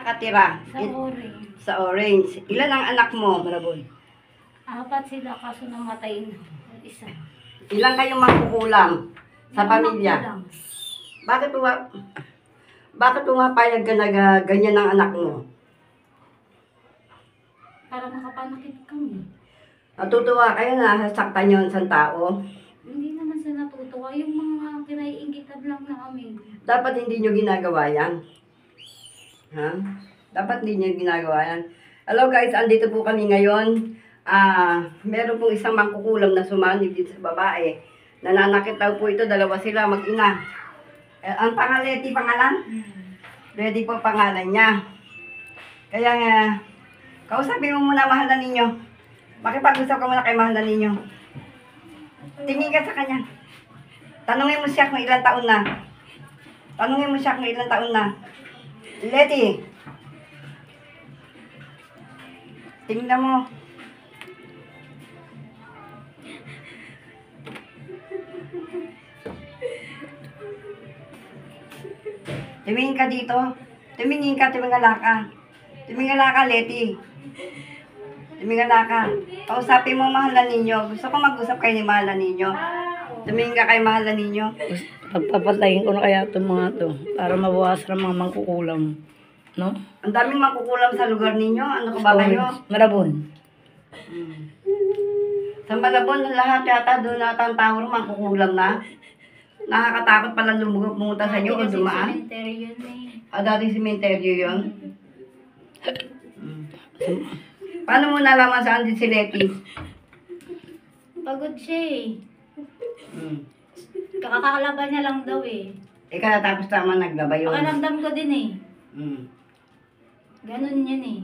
nakatira? Sa orange. Sa Orange. Ilan ang anak mo, Marabon? 4 sila kaso namatay na. Isa. Ilan kayong magkukulam sa pamilya? Lang. Bakit pumapayag ka na ganyan ang anak mo? Para makapanakit kami. Natutuwa kayo na sasaktan yung isang tao? Hindi naman sila natutuwa. Yung mga kinaiingitan lang namin. Dapat hindi nyo ginagawa yan. Ha? Dapat hindi nyo ginagawa yan. Hello guys, andito po kami ngayon. Meron pong isang mangkukulam na sumanib dito sa babae. Nananakit daw po ito, dalawa sila mag-ina. Ang pangalan? Ready po pangalan niya. Kaya kausapin mo muna mahal na ninyo. Makipag-usap ka muna kay mahal na ninyo. Tingin ka sa kanya. Tanungin mo siya kung ilang taon na. Letty. Tingnan mo. Tumingin ka dito. Tumingala ka, Letty. Tumingala ka. Kausapin mo mahal na ninyo. Gusto ko mag-usap kayo ni mahal na ninyo. Tumingin ka kay mahal na ninyo. Pagpapatayin ko na kaya itong mga to para mabawasan ang mga mangkukulam. No? Ang daming makukulam sa lugar ninyo. Ano ka ba kayo? Marabon. Sa Malabon, lahat yata doon na ang tower, makukulam na. Nakakatakot pala pumunta sa inyo o dumaan. Cemetery yun eh. Dating sementeryo yun. Paano mo nalaman saan din si Letty? Pagod siya eh. Kakakalaban niya lang daw eh. Ika natapos naman naglaba yun. Pakaramdam ko din eh. Hmm. Ganun yun eh.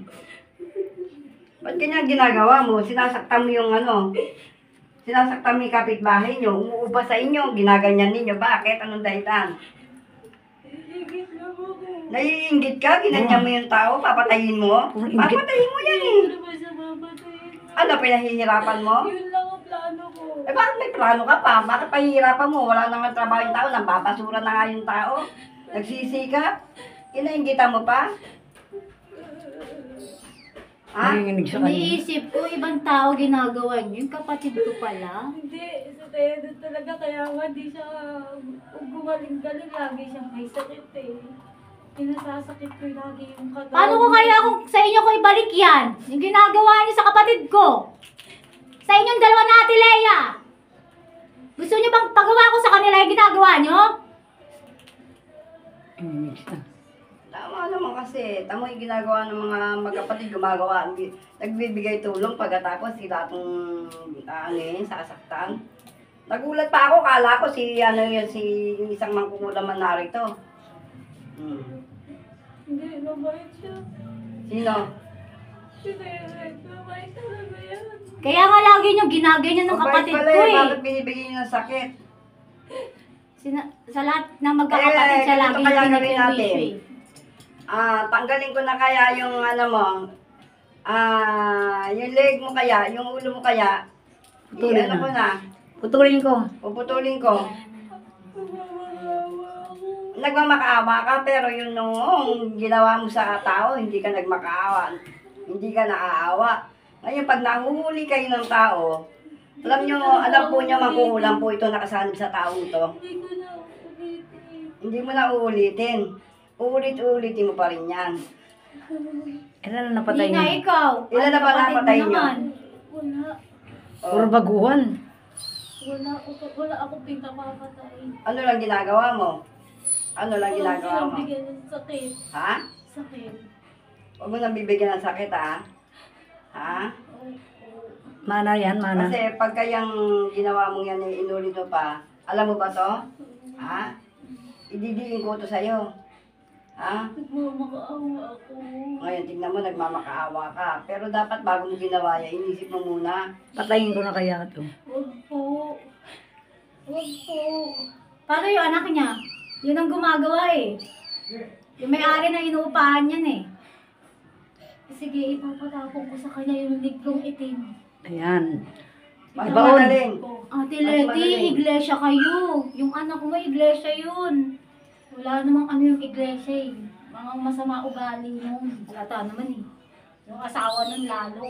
Ba't ganyan ginagawa mo? Sinasaktan mo yung sinasaktan mo yung kapitbahay nyo, umuupa sa inyo, ginaganyan ninyo. Bakit? Anong dahilan? Naiinggit ka? Ginanyan mo yung tao? Papatayin mo? Papatayin mo yan eh. Ano, pinahihirapan mo? Yun lang ang plano ko. Bakit may plano ka pa? Bakit pahihirapan mo? Wala naman trabaho yung tao, nababasura na nga yung tao. Nagsisika? Inainggitan mo pa? Ha? Nanginginig sa kanya. Iniisip ko, ibang tao ginagawa niyo. Yung kapatid ko pala. Hindi, sa tayo talaga kaya nga di siya gumaling-galing, lagi siyang may sakit eh. Pinasasakit ko lagi yung katawan. Paano ko kaya kung sa inyo ko ibalik yan? Yung ginagawa niyo sa kapatid ko. Sa inyong dalawa na Ate Lea. Gusto niyo bang pagawa ko sa kanila yung ginagawa niyo? Tama naman kasi. Tama yung ginagawa ng mga magkapatid, gumagawa. Nagbibigay tulong pagkatapos sila itong sasaktan. Nagulat pa ako, kala ko si isang mangkukulaman narito. Hindi, mabait siya. Sino? Hindi, mabait talaga yan. Kaya nga lagi niyo ginaganyan ng kapatid ko eh. Bakit binibigay niyo ng sakit? Sa lahat ng magkakapatid siya lagi ito kaya niyo gawin natin. pinipinwisyo eh. Tanggalin ko na kaya yung yung leg mo kaya, yung ulo mo kaya. Putulin Ano na. ko na? Putulin ko. Puputulin ko. Nagmamakaawa ka, pero yung noong ginawa mo sa tao, hindi ka nagmakaawa. Hindi ka naaawa. Ngayon, pag nahuhuli kayo ng tao, alam po nyo, mangkukulam po ito nakasanib sa taong to. Hindi ko na ulitin. Hindi mo na uulitin. Uulit-ulitin mo pa rin yan. Ilan na napatay Hindi nga niya? ikaw. Ilan na ba Kapatid mo napatay niyo? naman. Wala. Puro baguhan. Wala ako pinapapatay. Ano lang ginagawa mo? Ano lang ginagawa mo? Bigyan ng sakit. Ha? Sakit. Huwag mo nang bibigyan ng sakit, ha? Ha? Mana yan, mana. Kasi pagka yung ginawa mo yan, inulit mo pa, alam mo ba to? Ha? Ididiin ko to sa'yo. Ha? Nagmamakaawa ako. Ngayon, tignan mo, nagmamakaawa ka. Pero dapat bago mo ginawa yan, inisip mo muna. Patayin ko na kaya ito. Huwag po. Huwag po. Paano yung anak niya? Yun ang gumagawa eh. Yung may-ari na inuupahan yan eh. Sige, ipapatapon ko sa kanya yung librong itim. Ayan. Mas Ibaon. magaling. Ate Mas Letty, magaling. iglesia kayo. Yung anak mo, iglesia yun. Wala namang ano yung iglesia eh. Mga masama ugali nun. Halata naman eh. Yung asawa nun lalo.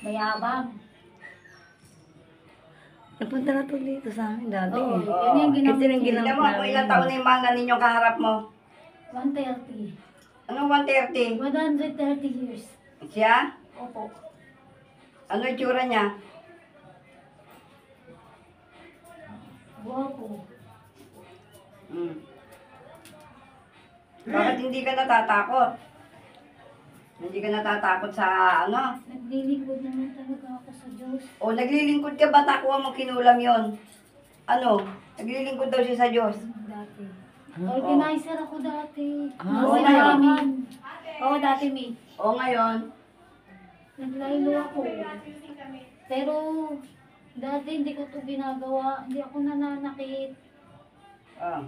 Mayabang. Napunta na to dito sa amin dati. Oo, eh. yun yung Kasi nang Tignan ginamit mo kung ilang taon na yung mahal ninyong kaharap mo. 130. Anong 130? 130 years. Siya? Opo. Ano yung tsura niya? Guwapo. Hmm. Bakit hindi ka natatakot? Hindi ka natatakot sa ano? Naglilingkod naman talaga ako sa Diyos. O naglilingkod ka ba? Takuha mo kinulam yon. Ano? Naglilingkod daw siya sa Diyos. Dati. Organizer ako dati. Ah, oo, Nasiraman. Oo, dati mi. O ngayon? Naglaylo ako. Pero dati hindi ko to ginagawa. Hindi ako nananakit. Oh.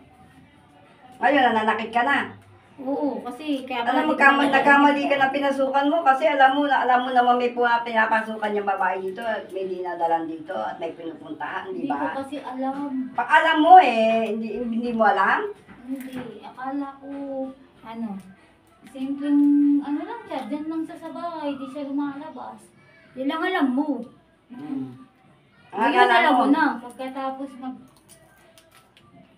Ngayon, nananakit ka na. Oo, kasi kaya Alam mo, nagkamali ka na pinasukan mo kasi alam mo naman may pinapasukan yung babae dito at may dinadalan dito at may pinupuntahan, di Hindi ko ba? kasi alam. Pag alam mo hindi mo alam? Hindi. Akala ko, simpleng, lang siya, dyan lang siya sa bahay, di siya lumalabas. Yun lang alam mo. Ngayon akala alam mo. mo na, pagkatapos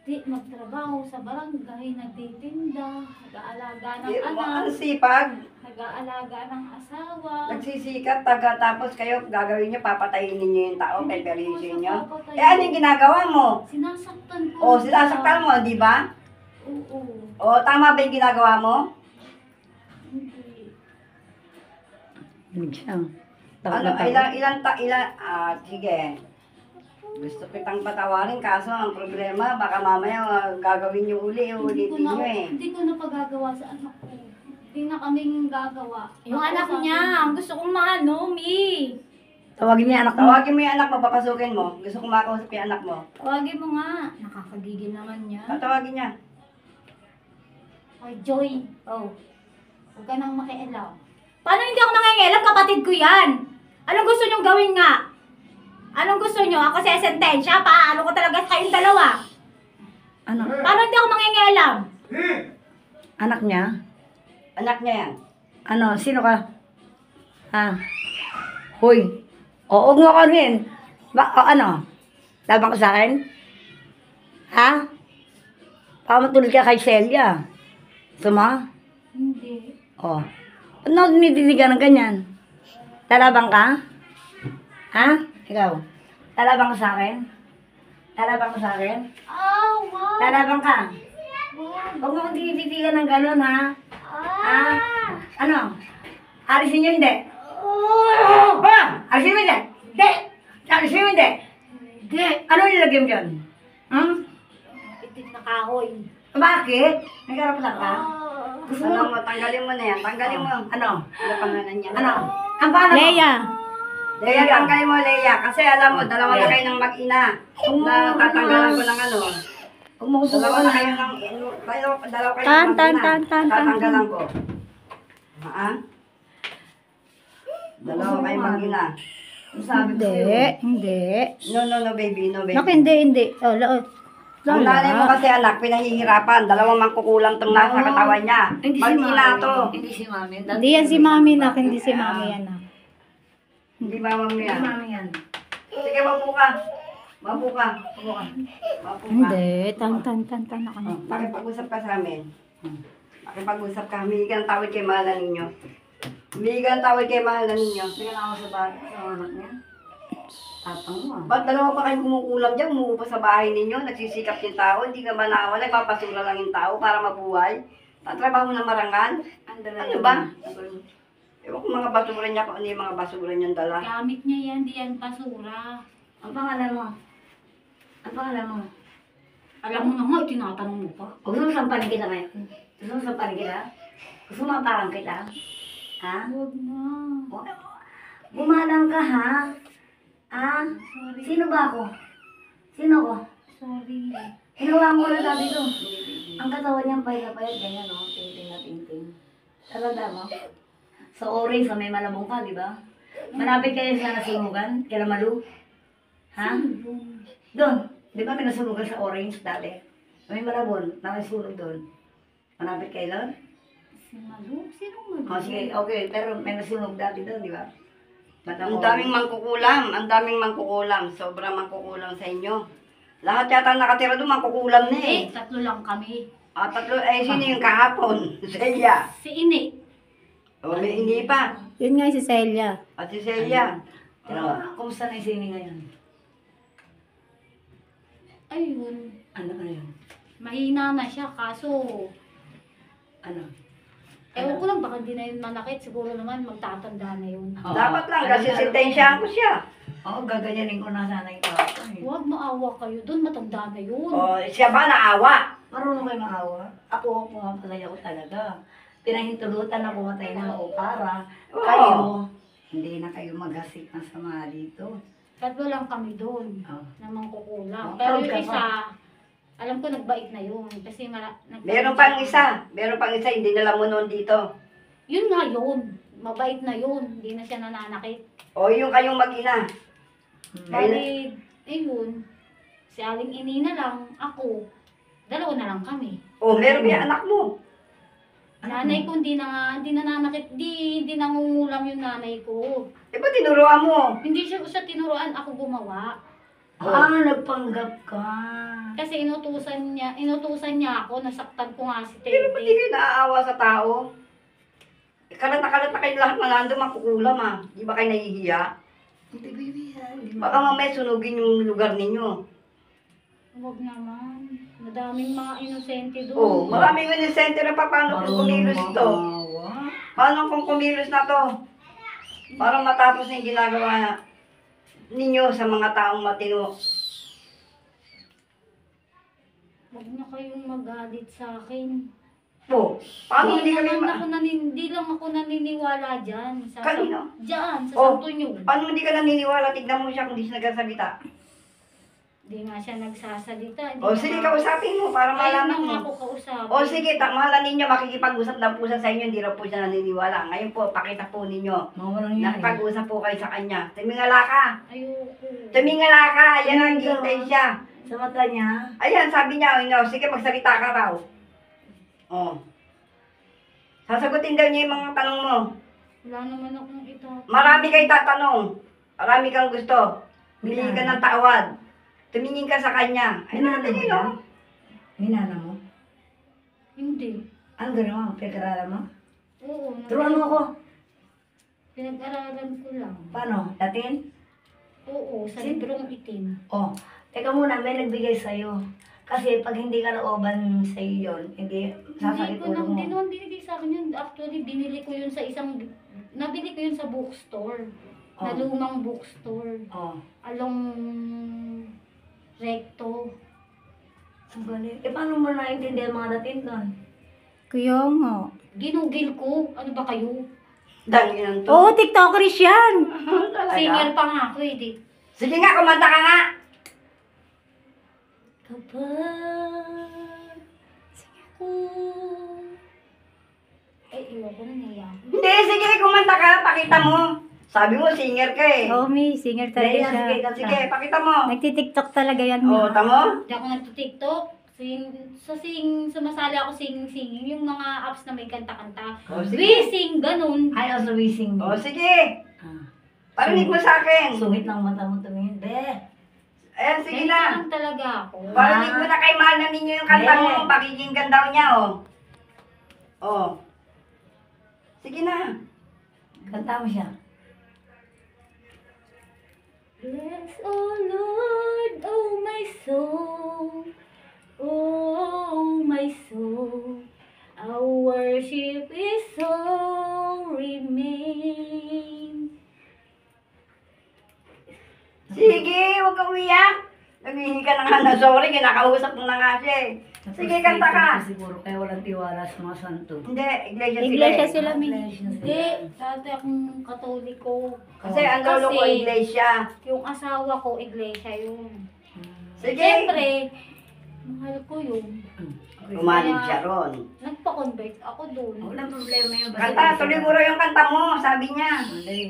magtrabaho sa barangay, nagtitinda, nag-aalaga ng Ang anak, sipag, nag-aalaga ng asawa. nagsisikap, tapos kayo gagawin nyo, papatayin ninyo yung tao, peperisin nyo. Papatay. Eh, ano yung ginagawa mo? Sinasaktan O, ko. sinasaktan mo, di ba? Oo. O, tama ba yung ginagawa mo? Hindi. Hindi siya. Takot Ano, na takot. sige. Gusto kitang patawarin, kaso ang problema, baka mamaya gagawin nyo ulitin nyo eh. Hindi ko na pagagawa sa anak ko. Hindi na kaming gagawa. Yung Ako anak sa niya, ang gusto kong maano, Mi. Tawagin niya anak mo. Tawagin mo yung anak mo, papasukin mo. Gusto kong makausap yung anak mo. Tawagin mo nga. Nakakagigil naman niya. Tatawagin niya. Ay, Joy. Oh. Huwag ka nang makialam. Paano hindi ako nangingialam? Kapatid ko yan. Anong gusto niyong gawin nga? Anong gusto niyo? Ako sa sentensya? Paano ko talaga kayong dalawa? Ano? Paano hindi ako mangingialam? Anak niya? Anak niya yan. Ano? Sino ka? Ha? Hoy. Oo nga ka rin. Ano? Labang ka sa akin? Ha? Pamatulad ka kay Celia. Suma? Hindi. Oh. Ano nidiligan ng ganyan? Lalabang ka? Ha? Ikaw? Lalabang ka sa akin? Lalabang ka sa akin? Ah, wow. Lalabang ka? Wow. Huwag mo kong tinititigan ng gano'n, ha? Ha? Ah. Ano? Alisin niyo hindi? Ha? Alisin mo hindi? Hindi! Alisin mo hindi? Hindi. Ano nilagay mo dyan? Hmm? Itim na kahoy. Bakit? Nagkarapalan ka? Gusto Ano mo? mo, tanggalin mo na yan. Tanggalin mo. Ano? Ano pangalan niya? Ano? Ang pangalan mo? Leia, tanggalin mo, Leia. Kasi alam mo, dalawa na kayo ng mag-ina. Na tatanggalan ko ng ano. Huwag mo kong Dalawa na kayo ng... Dalawa kayo ng mag-ina. Tatanggalan ko. Ha? Dalawa kayo mag-ina. Sabi ko sa'yo. Hindi. No, baby. No, baby. Hindi. Oh, Ang nanay mo kasi anak, pinahihirapan. Dalawang mangkukulam tong nasa katawan niya. Mag-ina to. Hindi si Mami. Hindi yan si Mami nak, hindi si Mami yan nak. Hindi mama mo Hindi yan. Mami yan. Sige, mapu ka. Mapu ka. Tan na kanya. Makipag-usap ka sa amin. Makipag-usap ka. Humingi ka ng tawad kay mahalan ninyo. Humingi ka ng tawad kay mahalan ninyo. Sige na ako sa bahay. Sa anak niya. Tapang mo ah. Ba't dalawa pa kayo kumukulam dyan? Umuupo sa bahay ninyo. Nagsisikap yung tao. Hindi ka ba naawa? Nagpapasura lang yung tao para mabuhay. Tatrabaho ng marangal. Ano ba? Ewan ko mga basura niya kung ano yung mga basura niyang dala. Gamit niya yan, di yan basura. Ang pangalan mo? Ang pangalan mo? Alam mo na nga, tinatanong mo pa. Gusto mo sampaling kita ngayon? Gusto mo sampaling kita? Gusto mo maparang kita? Ha? Huwag na. Gumalang ka ha? Ha? Sorry. Sino ba ako? Sino ko? Sorry. Hinawa mo na sabi ko. Ang katawan niyang payat-payat, ganyan no? Tinting na tinting. Talanda mo? Sa orange, sa may malabong ka, di ba? Malapit kayo sa nasunugan, kila Malu. Ha? Doon. Di ba may nasunugan sa orange dati? May malabon, nakasunog doon. Malapit kayo doon? Si Malu? Sinong Malu? O sige, okay. Pero may nasunog dati doon, di ba? Ang daming mangkukulam. Ang daming mangkukulam. Sobrang mangkukulam sa inyo. Lahat yata nakatira doon, mangkukulam na eh. Hindi, 3 lang kami. Tatlo, sino yung kahapon? Celia. Si Ini. O, may hindi pa. Yun nga si Celia. At si Celia. Kumusta na yung sini ngayon? Ayun. Ano yun? Mahina na siya, kaso... Ano? Ewan ko lang, baka hindi na yun manakit. Siguro naman, magtatanda na yun. Dapat lang, kasi sentensyahan ko siya. Oo, gaganyanin ko na sana ito. Huwag maawa kayo doon, matanda na yun. O, siya ba naawa? Marunong kayo maawa. Ako, pumapatay ako talaga. Pinahintulutan na pumatay na ako para Oo. kayo, hindi na kayo maghasik ng sama dito. 3 lang kami doon, Oh. na mangkukulam. Oh, Pero proud yung ka isa, alam ko nagbait na yun. Kasi Meron pang isa. Meron pang isa, hindi nila mo noon dito. Yun nga yun. Mabait na yun. Hindi na siya nananakit. O, yung kayong mag-ina. Bali, ayun. Si Aling Inina lang, ako. 2 na lang kami. O, meron yung anak mo. Nanay ko hindi nananakit, hindi nangungulam yung nanay ko. Eh, ba't tinuruan mo? Hindi siya sa tinuruan, ako gumawa. Nagpanggap ka. Kasi inutusan niya ako, nasaktan ko nga si Pero ba't di Teddy. kayo naaawa sa tao? Eh, kalat na kayo lahat na nandun makukulam ah. Di ba kayo nahihiya? Hindi, baby. Baka mamaya sunugin yung lugar ninyo. Huwag naman. Madaming mga inosente doon. Oh, maraming inisente na pa paano kung kumilos to. Paano kung kumilos na to? Para matapos yung ginagawa ninyo sa mga taong matino. Huwag na kayong magalit sa akin. Po, paano hindi kami Hindi lang ako naniniwala dyan. Kanino? Dyan, sa Oh. Santo Niyo. Paano hindi ka naniniwala? Tignan mo siya kung di siya nagsasalita. Hindi nga siya nagsasalita. O sige, kausapin mo para Ayaw malaman nga mo. ako kausapin. O sige, mahala ninyo, makikipag-usap na po siya sa inyo, hindi raw po siya naniniwala. Ngayon po, pakita po ninyo. Mawalang yan. Nakipag-usap po kayo sa kanya. Tumingala ka. Ayoko. Tumingala ka. Yan ang hintay siya. Sa mata niya, Ayan, sabi niya, sige, magsalita ka raw. O. Sasagutin daw niya yung mga tanong mo. Wala naman akong itatanong. Marami kayo tatanong. Marami kang gusto. Bili ka ng tawad. Tumingin ka sa kanya. Ay, minana mo natin yan? yun. Minana mo? Hindi. Ano gano'n mo? Pinag-aralan mo? Oo. Turuan mo ako. Pinag-aralan ko lang. Paano? Latin? Oo, sa Sin- librong itim. Oh, teka muna, may nagbigay sa'yo. Kasi pag hindi ka nauban sa'yo yun, hindi Hindi sasakit ko ulo mo. hindi naman binigay sa akin yun. Actually, binili ko yun sa nabili ko yun sa bookstore. Oh. Na lumang bookstore. Oh, Along Recto. ang galing. Eh, paano mo naintindihan mga Latin doon? Kaya nga. Ginugil ko. Ano ba kayo? Dangin to. Oo, TikTokers yan. Talaga? Singer pa nga ako eh. Sige nga, kumanta ka nga. Kapag ako... iwan ko na niya. Hindi, sige, kumanta ka. Pakita mo. Sabi mo, singer ka eh. Oh, may singer talaga Dahil, siya. sige, Sige, pakita mo. Nagtitiktok talaga yan. O, tamo? Hindi ako nagtitiktok. Sumasali ako singing. Yung mga apps na may kanta-kanta. O, sige. Racing, ganun. I also wishing O, you. sige. Ah. Parinig mo sa akin. Sungit lang mata mo tumingin. Be, Ayan, sige Ganito na. lang talaga ako. Parinig mo na kay mahal na ninyo yung kanta mo. Yeah. Pakikinggan daw niya, o. O. Sige na. kanta mo siya. Bless, oh Lord, oh my soul. Oh my soul. Our worship is all remain. Sige, huwag kang umiyak. Naghihingi ka na nga na sorry, kinakausap mo na nga siya eh. Sige, kanta ka. Siguro kaya walang tiwala sa mga santo. Hindi, iglesia sila Iglesia eh. sila, Iglesia Min. sila. Hindi, dati akong katoliko. Kasi ang lolo ko Kasi- iglesia. Yung asawa ko, iglesia yun. Sige. Siyempre, mahal ko yun. Umalig siya ron. Nagpa-convert ako doon. Walang problema yun. Kanta, tuloy mo rin yung kanta mo, sabi niya. Hindi.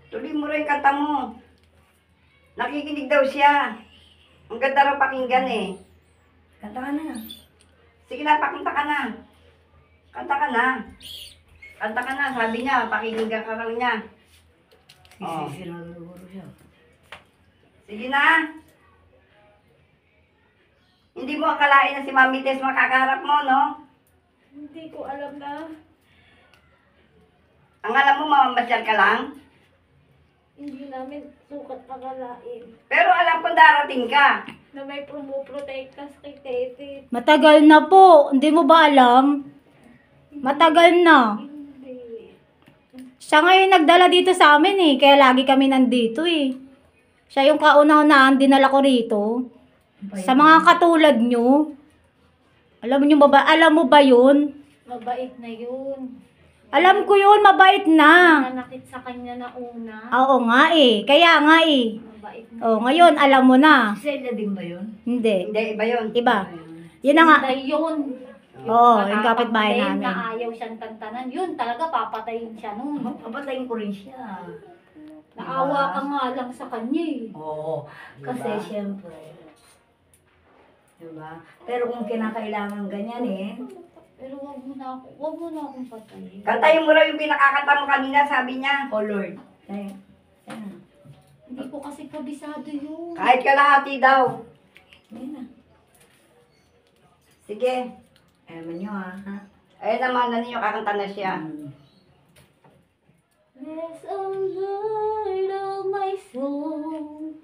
Tuloy mo rin yung kanta mo. Nakikinig daw siya. Ang ganda raw pakinggan eh. Kanta ka na. Sige na, pakanta ka na. Kanta ka na. Kanta ka na, sabi niya, pakinggan ka lang niya. Oh. Sinaguro siya. Sige na. Hindi mo akalain na si Mami Tess makakaharap mo, no? Hindi ko alam na Ang alam mo, mamamasyal ka lang. hindi namin sukat akalain Pero alam kong darating ka. na may pumuprotekta kay Tete. Matagal na po. Hindi mo ba alam? Matagal na. Hindi. Siya ngayon nagdala dito sa amin eh. Kaya lagi kami nandito eh. Siya yung kauna-unahan dinala ko rito. Sa mga katulad nyo. Alam mo ba yun? Mabait na yun. Alam ko yun, mabait na. Nanakit sa kanya na una. Oo nga eh. Kaya nga eh. Mabait na. Oh, ngayon alam mo na. Si Celia din ba yun? Hindi. Hindi, iba yun. Iba. Yun na nga. Hindi yun. Oo, yung kapitbahay Nakapagpatay namin. na ayaw siyang tantanan. Yun, talaga papatayin siya nun. Papatayin ko rin siya. Naawa ka nga lang sa kanya eh. Oo. Kasi Diba? syempre. Diba? Pero kung kinakailangan ganyan eh. Pero wag mo na akong patayin. Kantayin mo raw yung pinakakanta mo kanina, sabi niya. Oh Lord. Ay, ayun na. Hindi ko kasi kabisado yun. Kahit kalahati daw. Ayun na. Sige. Ayaman nyo ha. Ayun naman, ano yung kakanta na siya. Bless the Lord, oh my soul,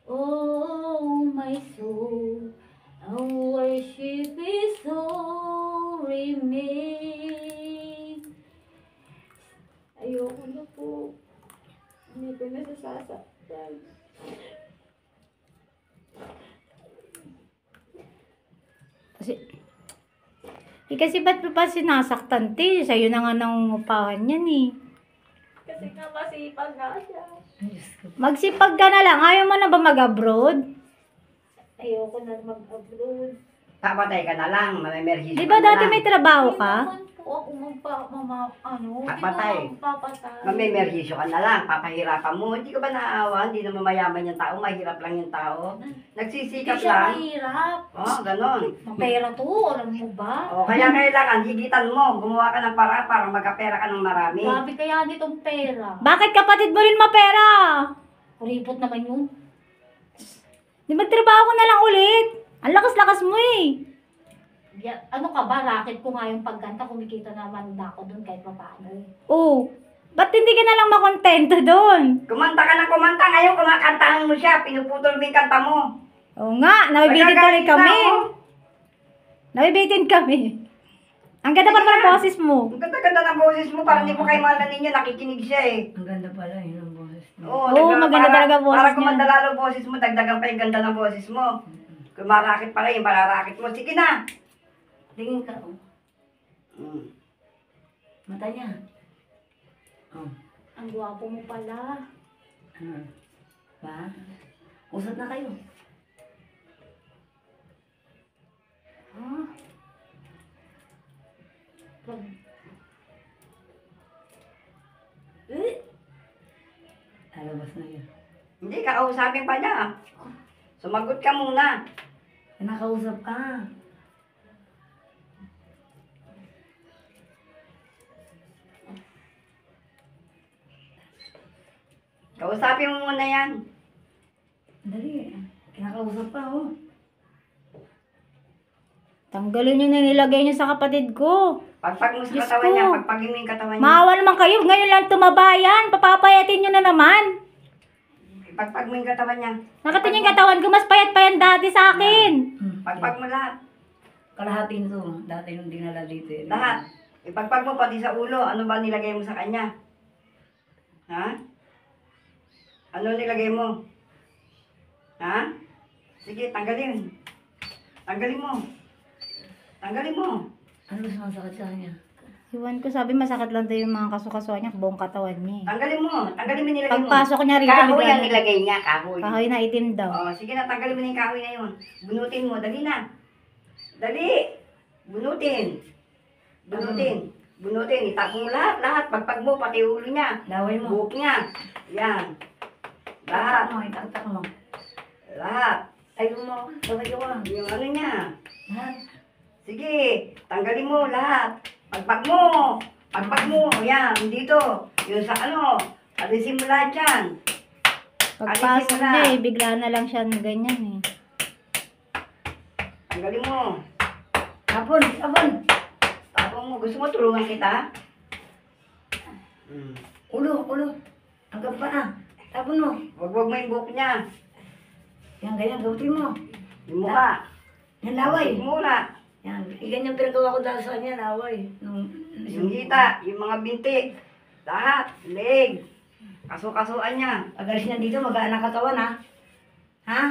oh my soul, and worship His holy name. Ayoko na po. Hindi ko na sasasaktan. Kasi ba't pa sinasaktan ti? Sa'yo na nga nangungupahan yan eh. Kasi nga masipag nga siya. Magsipag ka na lang. Ayaw mo na ba mag-abroad? Ayoko na mag-abroad. Papatay ka na lang, mamemerhis Di ba dati may trabaho Hindi ka? naman po ako Papatay. Hindi ko papatay. Mamemerhisyo ka na lang, papahirapan mo. Hindi ka ba naawa? Hindi naman mayaman yung tao, mahirap lang yung tao. Hindi Nagsisikap siya lang. mahirap. Oh, ganon. Mapera to, alam mo ba? Oh, kaya kailangan, higitan mo. Gumawa ka ng paraan para magkapera ka ng marami. Grabe kaya nitong pera. Bakit kapatid mo rin mapera? Kuripot naman yun. Di magtrabaho ko na lang ulit. Ang lakas-lakas mo eh. Ano ka ba, racket ko nga yung pagkanta, kumikita naman ako dun kahit pa paano. Oh, ba't hindi ka na lang makontento doon? Kumanta ka ng kumanta, ngayon kumakantahan mo siya, pinuputol mo yung kanta mo. Oo nga, nabibitin tuloy Nagagalit kami. na, oh. Nabibitin kami. Ang ganda pa naman ng boses mo. Ang ganda-ganda ng boses mo, parang hindi mo kay mahal ninyo, nakikinig siya eh. Ang ganda pala yun ang boses niya. Oo, Oo, maganda talaga boses para niya. gumanda lalo boses mo, dagdagan pa yung ganda ng boses mo. Kumarakit pala yung pararakit mo. Sige na. Tingin ka, oh. Mm. Mata niya. Oh. Ang gwapo mo pala. Ba? Usap na kayo. Ha? Lalabas na yun. Hindi, kakausapin pa niya. Sumagot ka muna. Nakausap ka. Kausapin mo muna yan. Dali. Kinakausap pa, oh. Tanggalin nyo na nilagay nyo sa kapatid ko. Pagpag mo sa Diyos katawan ko. niya, pagpagin mo yung katawan niya. Maawa naman kayo. Ngayon lang tumabayan. Papapayatin nyo na naman. Pagpag mo yung katawan niya. Nakatin yung katawan ko. Mas payat pa yan dati sa akin. Pagpag mo lahat. Kalahatin to. Dati nung dinala dito. Eh. Lahat. Ipagpag mo pati sa ulo. Ano ba nilagay mo sa kanya? Ha? Ano nilagay mo? Ha? Sige, tanggalin. Tanggalin mo. Tanggalin mo. Ano ba sumasakit sa kanya? Iwan ko sabi masakit lang daw yung mga kasukasuan niya. Buong katawan niya eh. Tanggalin mo. Tanggalin mo nilagay mo. Pagpasok niya rito. Kahoy bigla ang na- nilagay niya. Kahoy. Kahoy na itim daw. Oh, sige na, tanggalin mo na yung kahoy na yun. Bunutin mo. Dali na. Dali. Bunutin. Bunutin. Bunutin. Itapon mo lahat. Lahat. Pagpag mo, pati ulo niya. Laway mo. Buhok niya. Yan. Lahat. Taktak mo. Itaktak mo. Lahat. Ayun mo. Sabay ko. Yung ano niya. Lahat. Sige, tanggalin mo lahat. Pagpag mo. Pagpag mo. Yan, dito. Yung sa ano. Alisin mo lahat yan. Pagpasok Alisin mo na. niya bigla na lang siya ng ganyan eh. Tanggalin mo. Tapon, tapon. Tapos mo, gusto mo tulungan kita? Ulo, ulo. Hanggang pa na. Tapon mo. Wag mo yung buhok niya. Yan, ganyan, gawin mo. Yung mukha. Yan, laway. Muna. Yan, ganyan pinagawa ko dahil sa kanya, laway. Yung hita, yung mga binti. Lahat. Leg. Kaso-kasuan niya. Pag-alis niya dito, mag-aanak katawan, ha? Ha?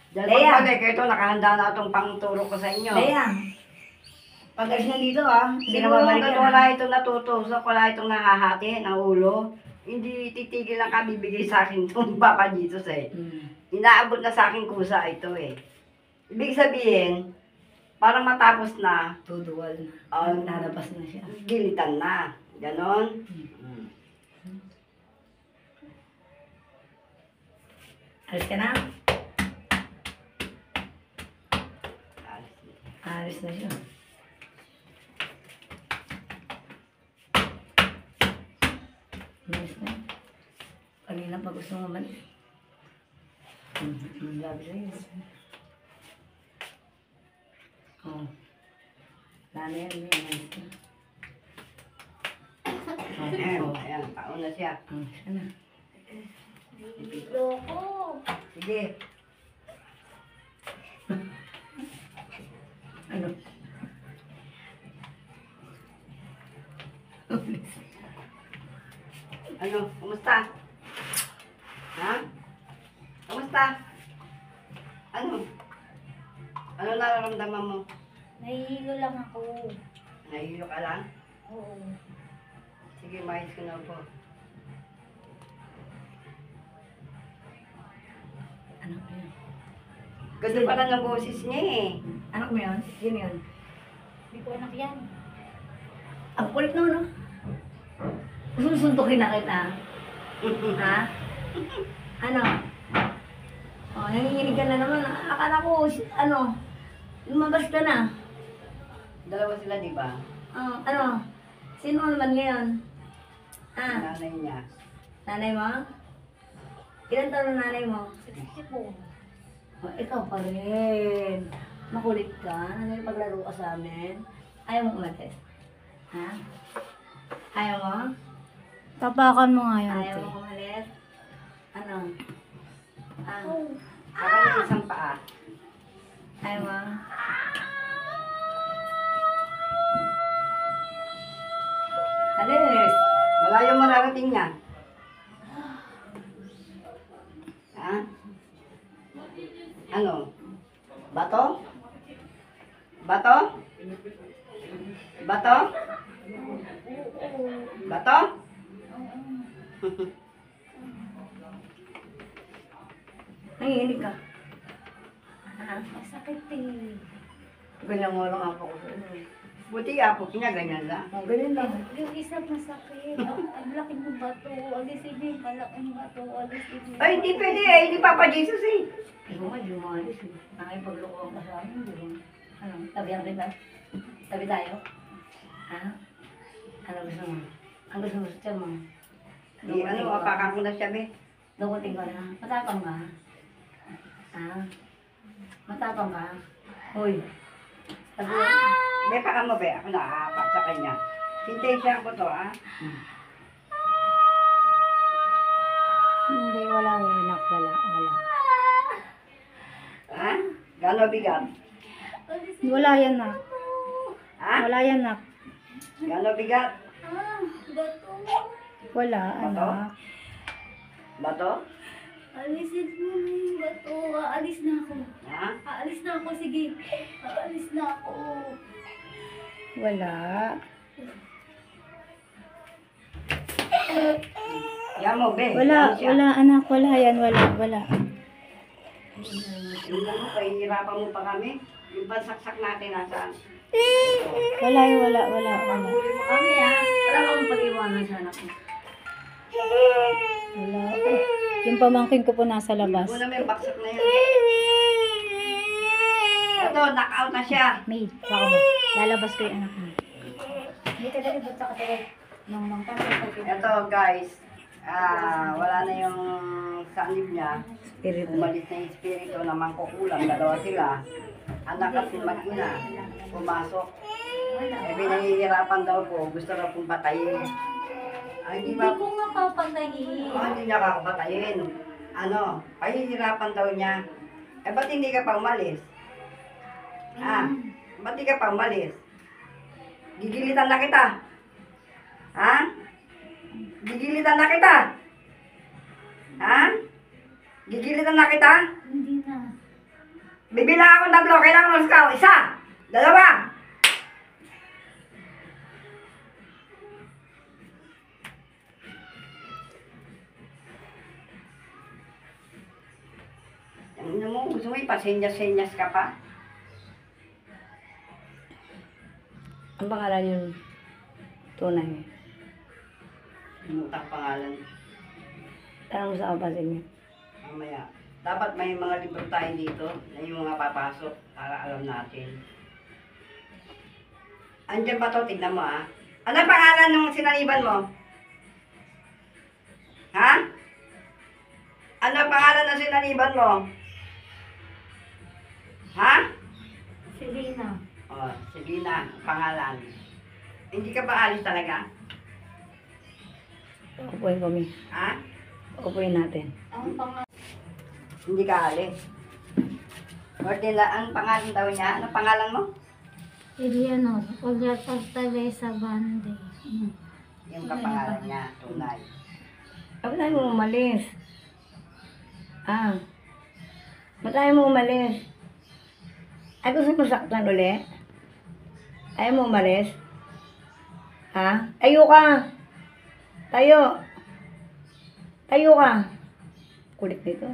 Diyan Lea. pagbalik, ito nakahanda na itong pangturo ko sa inyo. Kaya, pag-alis niya dito, ha? Hindi na Siguro babalik hanggat yan, ha? wala itong natutusok, wala itong nahahati ng ulo, hindi titigil ang kabibigay sa akin itong Papa Jesus eh. Inaabot na sa akin kusa ito eh. Ibig sabihin, para matapos na, Tuduwal na. um, Lalabas na siya. gilitan na. Ganon. Alis ka na? Alis na siya. Alis na. Kanina pa gusto mo malis. Labi sa'yo. Oh. Lalo yan, may alis na. Ayan, ayan, pauna siya. Siya na. Loko. Sige. Ano? Ano, kumusta? Ha? Kumusta? Ano? Ano nararamdaman mo? Nahihilo lang ako. Nahihilo ka lang? Oo. Sige, mais ko na po. Anak mo yun? Ganda pala ng boses niya eh. Anak mo yun? Sino yun? Hindi ko anak yan. Ang kulit no, no? Susuntukin na kita. Ha? Ano? Oh, nanginginig ka na naman. Akala ko, ano, lumabas ka na. Dalawa sila, di ba? Ano? Sino naman ngayon? Ah, Nanay niya. nanay mo? Ilan taon na nanay mo? 64. Oh, ikaw pa rin. Makulit ka. Paglaro ka sa amin. Ayaw mo umalis. Ha? Ayaw mo? Tapakan mo nga yun, Ayaw te. mo umalis? Ano? Ah, Saka yung isang paa. ayaw mo? Alis! Malayo mararating niya. Ha? Ano? Bato? Bato? Bato? Bato? Nangihinig ka. Ha? Masakit eh. Ganyan mo lang ako ko. Buti apok niya, ganyan lang. Oh, ganyan lang. Yung isa masakit. Ang laki ng bato. Alisin niyo yung malaking bato. Alisin niyo. Ay, hindi pwede eh. Hindi Papa Jesus eh. Hindi mo nga, hindi mo alis eh. Nakipaglukuhan ka sa amin, di ba? Ano, tabihan kita? Tabi tayo? Ha? Ano gusto mo? Ang gusto mo sa tiyan mo? Di, ano, apakan ko na siya, be. Dukutin ko na. Matapang ka? Ha? Matapang ka? Hoy. Sabi, Be, paka mo, be. Ako nakaapak sa kanya. Sintensya ko to, ha? Hindi, wala, anak, wala. Ha? Gano'n bigat? Wala yan, nak. Ha? Wala yan, nak. Gano'n bigat? Bato. Wala, Bato? anak. Bato? Alisin mo na yung bato. Aalis na ako. Ha? Aalis na ako. Sige. Aalis na ako. Wala. Yan mo, be. Wala, Yan siya. wala, anak. Wala yan, wala. Yung mo, pahihirapan mo pa kami. Yung pansaksak natin nasaan. Wala, wala. huli mo kami ha. Wala kang pag-iwanan sa anak mo. Wala. Yung pamangkin ko po nasa labas. Muna may baksak na yan. Ito, to, knockout na siya. May, baka mo. Lalabas ko yung anak mo. Hindi ka dali doon sa katagal. Nang Ito guys, wala na yung sanib niya. Umalis na yung espiritu na mangkukulang. Dalawa sila. Anak at si mag-ina. Pumasok. Eh, pinahihirapan daw po. Gusto raw pong patayin. Ay, Hindi di ba? ko nga papatayin. Hindi niya kakapatayin. Ano, pahihirapan daw niya. Eh, ba't hindi ka pa umalis? Ba't hindi ka pa umalis? Gigilitan na kita. Ha? Gigilitan na kita. Ha? Gigilitan na kita? Hindi na. Bibilang akong tatlo. Kailangan mo ikaw. Isa. Dalawa. Ano mo? Gusto mo ipasenyas-senyas ka pa? Ang pangalan yung tunay. Limutan pangalan. Tanong mo sa kapatid niya. Mamaya. Dapat may mga libro tayo dito na yung mga papasok para alam natin. Andiyan ba to? Tignan mo ah. Ano ang pangalan ng sinaniban mo? Ha? Ano ang pangalan ng sinaniban mo? Ha? Selena. Oh, sige na, pangalan. Hindi ka ba alis talaga? Upuin kami. Ha? Upuin natin. Ang pangalan. Hindi ka alis. Ordila, ang pangalan daw niya. Ano pangalan mo? Elianor. Olga Fortaleza Bande. Yung kapangalan niya, tunay. Ba't tayo mo umalis? Ba't tayo mo umalis? Ay, gusto mo saktan uli? Ayaw mo umalis? Tayo ka! Tayo! Tayo ka! Kulit nito.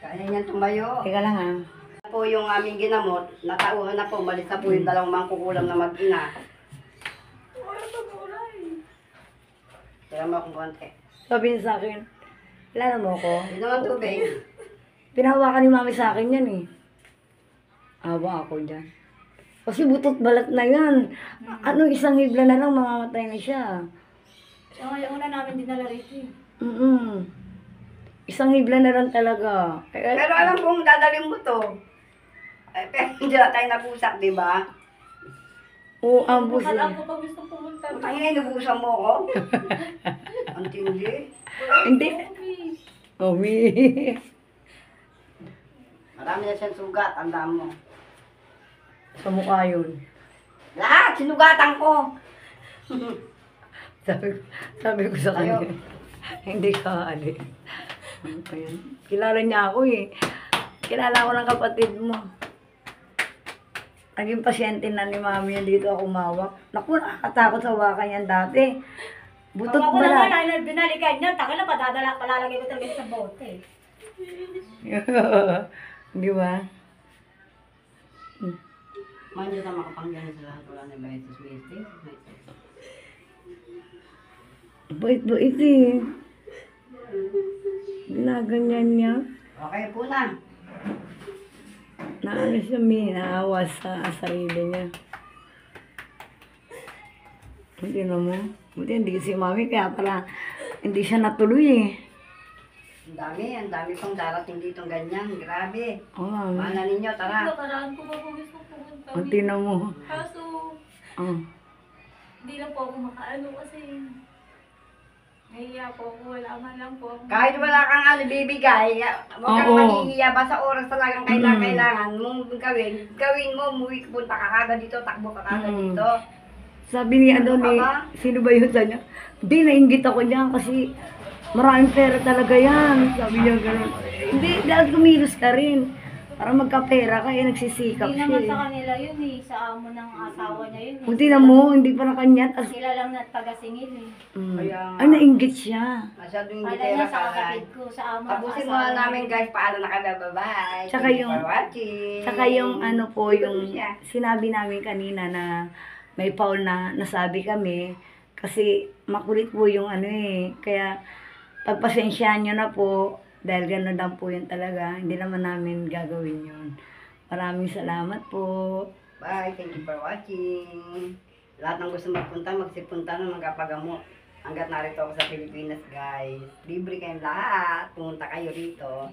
Kaya niyan tumayo. Teka lang Ano po yung aming ginamot, natauhan na po, malis na po yung dalawang mangkukulam na mag-ina. Tira mo akong konti. Sabi niya sa akin, kilala mo ko? Hindi naman tubig. Pinahawakan ni mami sa akin yan eh. Awa ako dyan. Kasi butot balat na yan. Ano, isang hibla na lang, mamamatay na siya. So, yung una namin dinala rito eh. Isang hibla na lang talaga. Pero alam kong dadalhin mo to. Eh, pero hindi na tayo napusak, di ba? Oo, ambos Alam eh. ko pag gusto pumunta. Tangina, inubusan mo ako. Ang tindi. Hindi. Omi. Marami na siyang sugat, tandaan mo. Sa mukha yun. Lahat, sinugatan ko. Sabi ko sa kanya, Tayo. hindi ka alis. Ayan. Kilala niya ako eh. Kilala ko ng kapatid mo. Naging pasyente na ni mami yan dito ako umawak. Naku, nakakatakot sa wakan yan dati. Butot Ako ba naman, na? binalikan niya. Taka na, palalagay ko talaga sa bote. Di ba? Man, Diyos na makapangyari sa lahat. Wala na ba ito sa Bait-bait eh. Ginaganyan niya. Okay po na. Naano siya, may naawa sa sarili niya. Hindi na mo. Buti hindi si mami, kaya pala hindi siya natuloy eh. Ang dami pang darating dito ganyan. Grabe. Oo, mami. Mana ninyo, tara. Nakaraan ko pa po gusto pumunta. Buti na mo. Kaso, hindi lang po ako makaano kasi nahiya po ako. Wala man lang po ako. Kahit wala kang bibigay, huwag kang Oo. mahihiya. Basta oras talagang kailangan mong gawin. Gawin mo, umuwi ka, punta ka kagad dito, takbo ka kagad dito. Sabi niya Ano doon ka eh, ba? sino ba yun sa niya? Hindi, nainggit ako niya kasi maraming pera talaga yan. Sabi niya gano'n. Hindi, dahil kumilos ka rin. Para magkapera ka, eh, nagsisikap Hindi siya naman eh. sa kanila yun eh. Sa amo ng asawa niya yun eh. Buti na mo, hindi pa na kanya. Sila lang na taga-singil eh. Kaya nga. Ay, nainggit siya. Masyadong hindi Kala tayo niya sa makalaan. kapatid ko, sa amo ng Tapusin asawa muna niya. namin guys, paano na kami, bye-bye. Tsaka Thank you yung- for watching. Saka yung ano po, yung siya. sinabi namin kanina na may Paul na nasabi kami kasi makulit po yung ano eh. Kaya pagpasensyaan nyo na po dahil gano'n lang po yun talaga. Hindi naman namin gagawin yun. Maraming salamat po. Bye. Thank you for watching. Lahat ng gusto magpunta, magsipunta na magkapagamot. Hanggat narito ako sa Pilipinas, guys. Libre kayong lahat. Pumunta kayo rito.